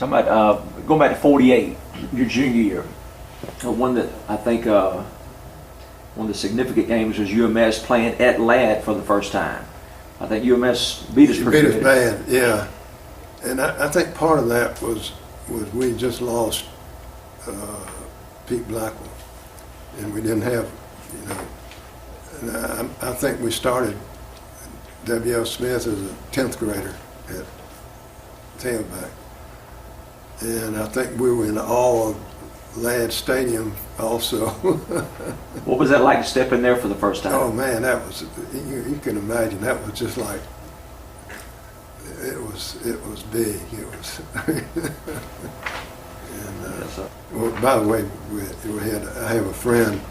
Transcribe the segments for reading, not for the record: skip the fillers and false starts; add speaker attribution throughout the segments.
Speaker 1: Talking about going back to '48, your junior year. One that I think one of the significant games was UMS playing at Ladd for the first time. I think UMS beat us pretty good.
Speaker 2: Beat us bad, yeah. And I think part of that was we just lost Pete Blackwell, and we didn't have, you know. And I think we started W.L. Smith as a 10th grader at tailback, and I think we were in awe of Ladd Stadium also.
Speaker 1: What was that like to step in there for the first time?
Speaker 2: Oh man, that was, you can imagine, that was just like, it was big. It was. And
Speaker 1: Yes, sir.
Speaker 2: well, by the way, I have a friend,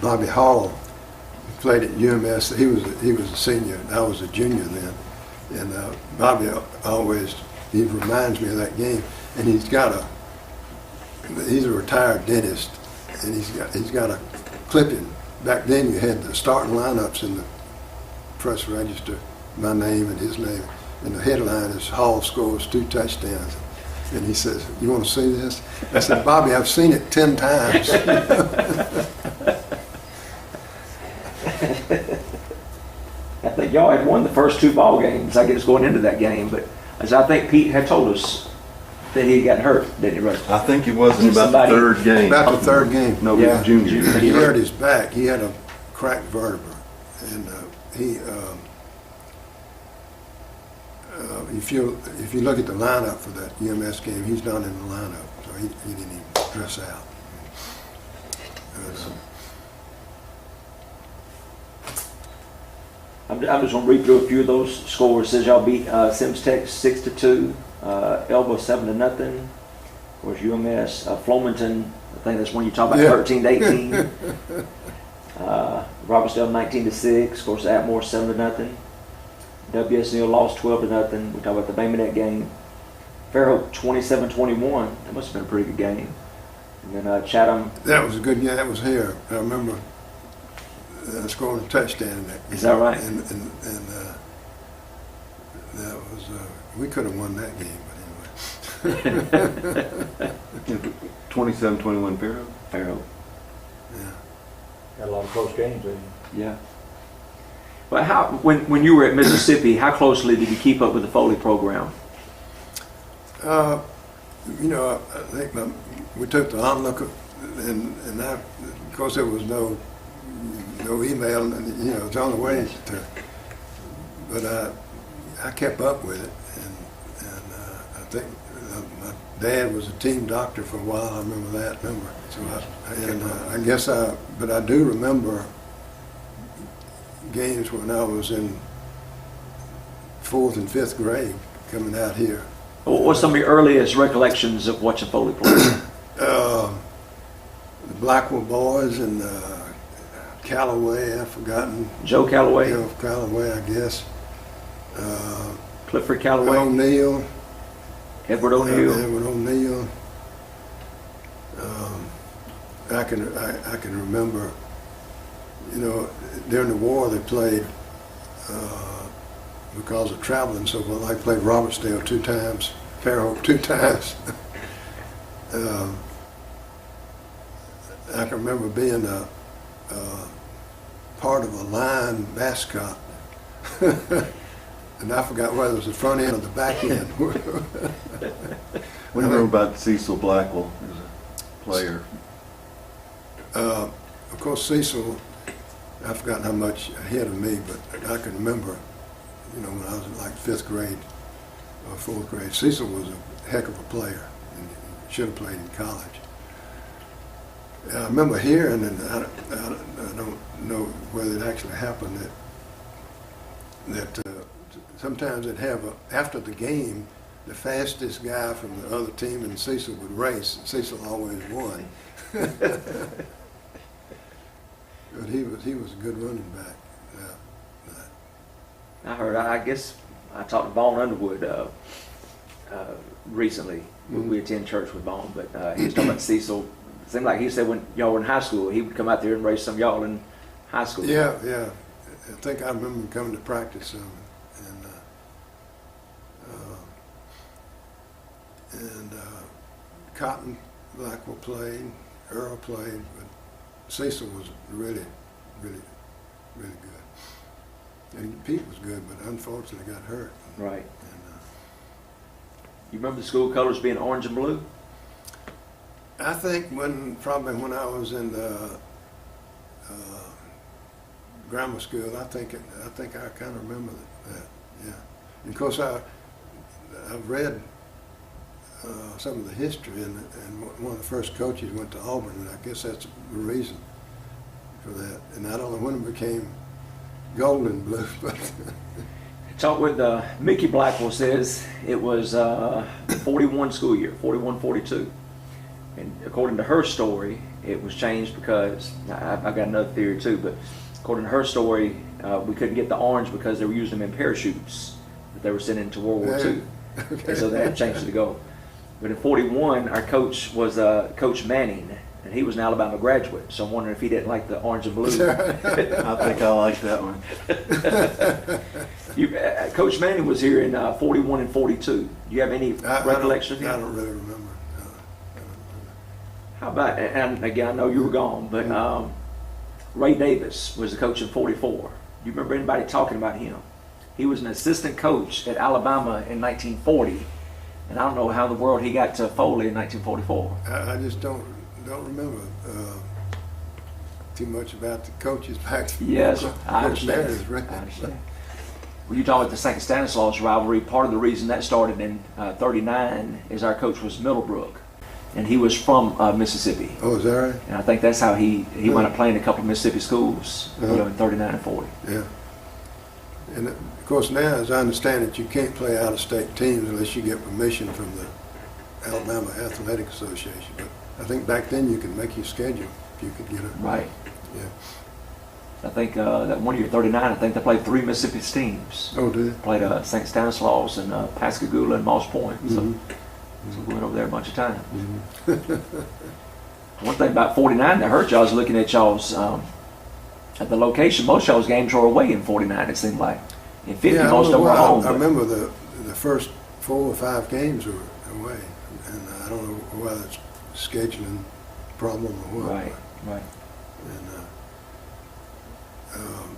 Speaker 2: Bobby Hall, who played at UMS. He was a senior, and I was a junior then. And Bobby always, he reminds me of that game. And he's a retired dentist, and he's got a clipping. Back then you had the starting lineups in the press register, my name and his name, and the headline is Hall scores 2 touchdowns. And he says, "You want to see this?" I said, "Bobby, I've seen it 10 times."
Speaker 1: I think y'all had won the first 2 ball games, I guess, going into that game. But as I think Pete had told us that he had gotten hurt, didn't he, Russ?
Speaker 3: I think it was in about the third game.
Speaker 2: About the third game.
Speaker 3: No,
Speaker 1: Yeah.
Speaker 3: junior.
Speaker 2: He hurt his back. He had a cracked vertebra, and if you look at the lineup for that UMS game, he's not in the lineup, so he didn't even dress out.
Speaker 1: I'm just going to read through a few of those scores. It says y'all beat Sims Tech 6-2, Elba 7-0. Of course, UMS, Flomaton, I think that's when you talk about,
Speaker 2: Yeah.
Speaker 1: 13-18. Robertsdale 19-6. Of course, Atmore 7-0. WSNL lost 12-0. We talk about the Baymanet game. Fairhope 27-21. That must have been a pretty good game. And then Chatham.
Speaker 2: That was a good game. That was here. I remember scoring a touchdown in that game.
Speaker 1: Is that right?
Speaker 2: And that was, we could have won that game, but anyway.
Speaker 3: 27-21 Fairhope.
Speaker 1: Fairhope.
Speaker 2: Yeah.
Speaker 4: Got a lot of close games, didn't you?
Speaker 1: Yeah. But when you were at Mississippi, how closely did you keep up with the Foley program?
Speaker 2: You know, I think we took the onlooker, and of course there was no email, and you know, it's the only way to. But I kept up with it, and I think my dad was a team doctor for a while. I remember that. But I do remember games when I was in 4th and 5th grade coming out here.
Speaker 1: What's some of your earliest recollections of watching Foley play?
Speaker 2: The Blackwell boys and Callaway, I've forgotten.
Speaker 1: Joe Callaway?
Speaker 2: Joe Callaway, I guess.
Speaker 1: Clifford Callaway?
Speaker 2: O'Neill.
Speaker 1: Edward O'Neill?
Speaker 2: Edward O'Neill. I can remember, you know, during the war they played, because of traveling so well, I played Robertsdale 2 times, Fairhope 2 times. I can remember being a part of a line mascot. And I forgot whether it was the front end or the back end.
Speaker 3: What do you know about Cecil Blackwell as a player?
Speaker 2: Of course, Cecil, I've forgotten how much ahead of me, but I can remember, you know, when I was in like 5th grade or 4th grade, Cecil was a heck of a player and should have played in college. I remember hearing, and I don't know whether it actually happened, that sometimes they'd have, after the game, the fastest guy from the other team and Cecil would race. Cecil always won. But he was a good running back.
Speaker 1: I heard, I guess, I talked to Vaughn Underwood recently. We attend church with Vaughn, but he was talking about Cecil. It seemed like he said when y'all were in high school, he would come out there and race some of y'all in high school.
Speaker 2: Yeah. I think I remember him coming to practice some. And and Cotton Blackwell played, Earl played, but Cecil was really, really, really good. And Pete was good, but unfortunately got hurt.
Speaker 1: Right.
Speaker 2: And,
Speaker 1: You remember the school colors being orange and blue?
Speaker 2: I think probably when I was in grammar school, I think I kind of remember that. Yeah. And of course, I've read some of the history, and one of the first coaches went to Auburn, and I guess that's the reason for that. And I don't know when it became gold and blue, but
Speaker 1: Talk with Mickey Blackwell says it was 41 school year, 41-42. And according to her story, it was changed because, I've got another theory too, but according to her story, we couldn't get the orange because they were using them in parachutes that they were sending to World War II.
Speaker 2: Okay.
Speaker 1: And so they had changed it to gold. But in 41, our coach was Coach Manning, and he was an Alabama graduate. So I'm wondering if he didn't like the orange and blue.
Speaker 3: I think I like that one.
Speaker 1: Coach Manning was here in 41 and 42. Do you have any recollection of him?
Speaker 2: I don't really remember.
Speaker 1: How about, and again, I know you were gone, but Ray Davis was the coach in 44. Do you remember anybody talking about him? He was an assistant coach at Alabama in 1940, and I don't know how in the world he got to Foley in 1944.
Speaker 2: I just don't remember too much about the coaches back then.
Speaker 1: Yes, I
Speaker 2: Coach Mayer is
Speaker 1: understand.
Speaker 2: right.
Speaker 1: I understand. Well, you talk about the St. Stanislaus rivalry. Part of the reason that started in 39 is our coach was Middlebrook, and he was from Mississippi.
Speaker 2: Oh, is that right?
Speaker 1: And I think that's how he wound up playing a couple of Mississippi schools, in 39 and 40.
Speaker 2: Yeah. And of course now, as I understand it, you can't play out-of-state teams unless you get permission from the Alabama Athletic Association. But I think back then you could make your schedule if you could get it.
Speaker 1: Right.
Speaker 2: Yeah.
Speaker 1: I think that one year, 39, I think they played 3 Mississippi teams.
Speaker 2: Oh, did they?
Speaker 1: Played St. Stanislaus and Pascagoula and Moss Point. So,
Speaker 2: Mhm.
Speaker 1: so we went over there a bunch of times.
Speaker 2: Mhm.
Speaker 1: One thing about 49 that hurt y'all was looking at y'all's, at the location, most of y'all's games were away in 49, it seemed like. In 50,
Speaker 2: Yeah,
Speaker 1: most of them were home.
Speaker 2: I
Speaker 1: but-
Speaker 2: remember the first 4 or 5 games were away, and I don't know whether it's scheduling problem or what.
Speaker 1: Right, right.
Speaker 2: And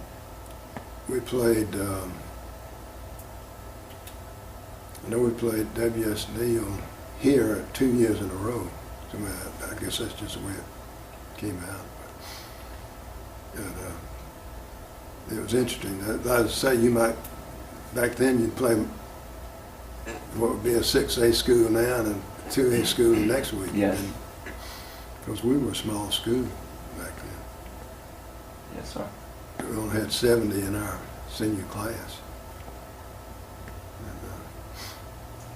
Speaker 2: we played. I know we played WSD here 2 years in a row. So I guess that's just the way it came out. But, it was interesting. I'd say you might back then you'd play what would be a 6A school now and a 2A school the next week.
Speaker 1: Yes.
Speaker 2: Because we were a small school back then.
Speaker 1: Yes, sir.
Speaker 2: We only had 70 in our senior class.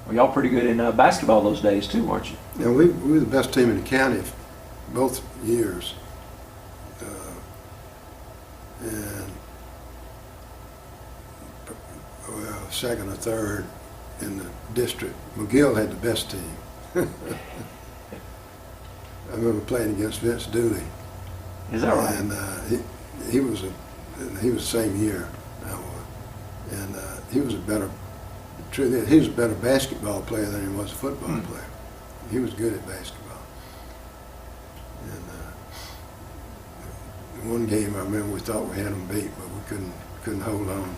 Speaker 1: Well, y'all pretty good in basketball those days too, weren't you?
Speaker 2: And we were the best team in the county both years. And well, second or third in the district. McGill had the best team. I remember playing against Vince Dooley.
Speaker 1: Is that right?
Speaker 2: And he was the same year I was, and he was a better. Truth is, he was a better basketball player than he was a football player. He was good at basketball. And one game I remember we thought we had him beat, but we couldn't hold on.